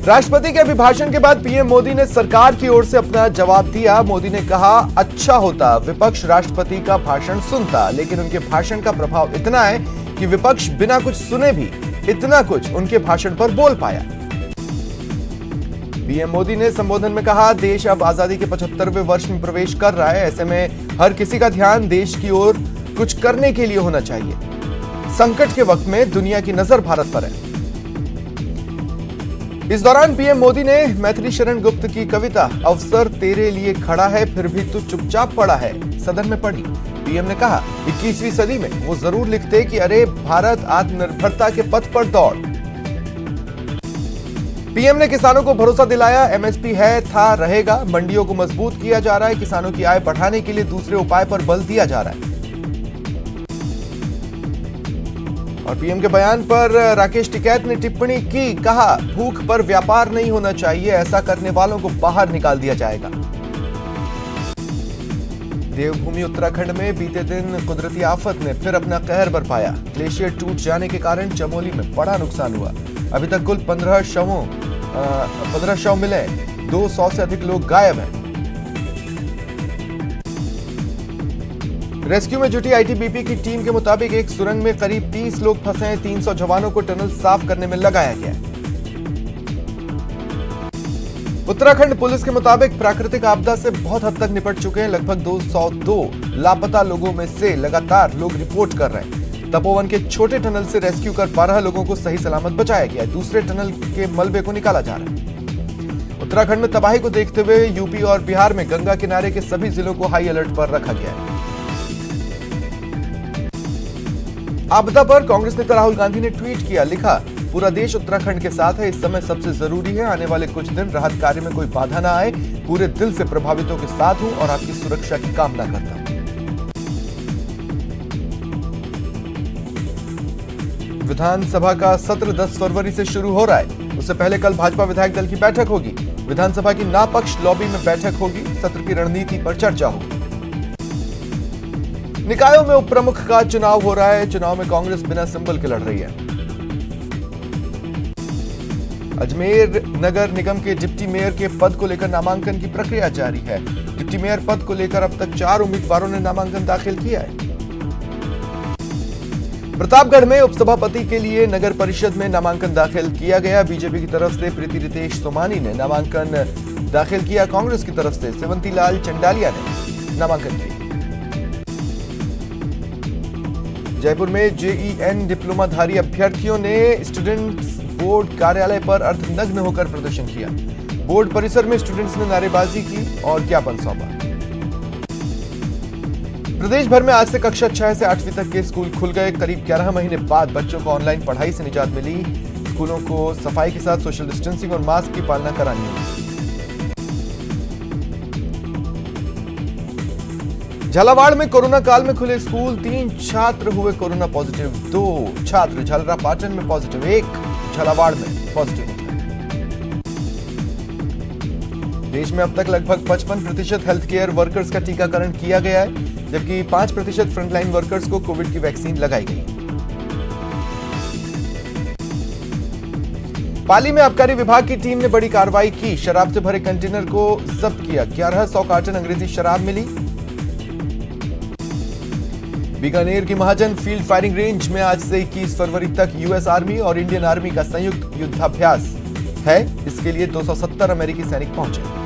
राष्ट्रपति के अभिभाषण के बाद पीएम मोदी ने सरकार की ओर से अपना जवाब दिया। मोदी ने कहा, अच्छा होता विपक्ष राष्ट्रपति का भाषण सुनता, लेकिन उनके भाषण का प्रभाव इतना है कि विपक्ष बिना कुछ सुने भी इतना कुछ उनके भाषण पर बोल पाया। पीएम मोदी ने संबोधन में कहा, देश अब आजादी के 75वें वर्ष में प्रवेश कर रहा है। ऐसे में हर किसी का ध्यान देश की ओर कुछ करने के लिए होना चाहिए। संकट के वक्त में दुनिया की नजर भारत पर है। इस दौरान पीएम मोदी ने मैथिली शरण गुप्त की कविता अवसर तेरे लिए खड़ा है फिर भी तू चुपचाप पड़ा है सदन में पढ़ी। पीएम ने कहा, 21वीं सदी में वो जरूर लिखते कि अरे भारत आत्मनिर्भरता के पथ पर दौड़। पीएम ने किसानों को भरोसा दिलाया, एमएसपी है, था, रहेगा। मंडियों को मजबूत किया जा रहा है। किसानों की आय बढ़ाने के लिए दूसरे उपाय पर बल दिया जा रहा है। और पीएम के बयान पर राकेश टिकैत ने टिप्पणी की, कहा, भूख पर व्यापार नहीं होना चाहिए, ऐसा करने वालों को बाहर निकाल दिया जाएगा। देवभूमि उत्तराखंड में बीते दिन कुदरती आफत ने फिर अपना कहर बरपाया। ग्लेशियर टूट जाने के कारण चमोली में बड़ा नुकसान हुआ। अभी तक कुल 15 शव मिले, 200 से अधिक लोग गायब हैं। रेस्क्यू में जुटी आईटीबीपी की टीम के मुताबिक एक सुरंग में करीब 30 लोग फंसे हैं। 300 जवानों को टनल साफ करने में लगाया गया है। उत्तराखंड पुलिस के मुताबिक प्राकृतिक आपदा से बहुत हद तक निपट चुके हैं। लगभग 202 लापता लोगों में से लगातार लोग रिपोर्ट कर रहे हैं। तपोवन के छोटे टनल से रेस्क्यू कर 12 लोगों को सही सलामत बचाया गया। दूसरे टनल के मलबे को निकाला जा रहा है। उत्तराखंड में तबाही को देखते हुए यूपी और बिहार में गंगा किनारे के सभी जिलों को हाई अलर्ट पर रखा गया है। आपदा पर कांग्रेस नेता राहुल गांधी ने ट्वीट किया, लिखा, पूरा देश उत्तराखंड के साथ है। इस समय सबसे जरूरी है आने वाले कुछ दिन राहत कार्य में कोई बाधा ना आए। पूरे दिल से प्रभावितों के साथ हूं और आपकी सुरक्षा की कामना करता हूं। विधानसभा का सत्र 10 फरवरी से शुरू हो रहा है। उससे पहले कल भाजपा विधायक दल की बैठक होगी। विधानसभा की नापक्ष लॉबी में बैठक होगी। सत्र की रणनीति पर चर्चा होगी। निकायों में उप प्रमुख का चुनाव हो रहा है। चुनाव में कांग्रेस बिना सिंबल के लड़ रही है। अजमेर नगर निगम के डिप्टी मेयर के पद को लेकर नामांकन की प्रक्रिया जारी है। डिप्टी मेयर पद को लेकर अब तक 4 उम्मीदवारों ने नामांकन दाखिल किया है। प्रतापगढ़ में उपसभापति के लिए नगर परिषद में नामांकन दाखिल किया गया। बीजेपी की तरफ से प्रीति रितेश सोमानी ने नामांकन दाखिल किया। कांग्रेस की तरफ से सेवंती लाल चंडालिया ने नामांकन किया। जयपुर में जेईएन डिप्लोमाधारी अभ्यर्थियों ने स्टूडेंट्स बोर्ड कार्यालय पर अर्धनग्न होकर प्रदर्शन किया। बोर्ड परिसर में स्टूडेंट्स ने नारेबाजी की और ज्ञापन सौंपा। प्रदेश भर में आज से कक्षा 6 से 8वीं तक के स्कूल खुल गए। करीब 11 महीने बाद बच्चों को ऑनलाइन पढ़ाई से निजात मिली। स्कूलों को सफाई के साथ सोशल डिस्टेंसिंग और मास्क की पालना करानी होगी। झालावाड़ में कोरोना काल में खुले स्कूल। 3 छात्र हुए कोरोना पॉजिटिव। 2 छात्र झालरापाटन में पॉजिटिव, 1 झालावाड़ में पॉजिटिव। देश में अब तक लगभग 55% हेल्थ केयर वर्कर्स का टीकाकरण किया गया है, जबकि 5% फ्रंटलाइन वर्कर्स को कोविड की वैक्सीन लगाई गई। पाली में आबकारी विभाग की टीम ने बड़ी कार्रवाई की। शराब से भरे कंटेनर को जब्त किया। 1100 कार्टन अंग्रेजी शराब मिली। बीकानेर की महाजन फील्ड फायरिंग रेंज में आज से 21 फरवरी तक यूएस आर्मी और इंडियन आर्मी का संयुक्त युद्धाभ्यास है। इसके लिए 270 अमेरिकी सैनिक पहुंचे।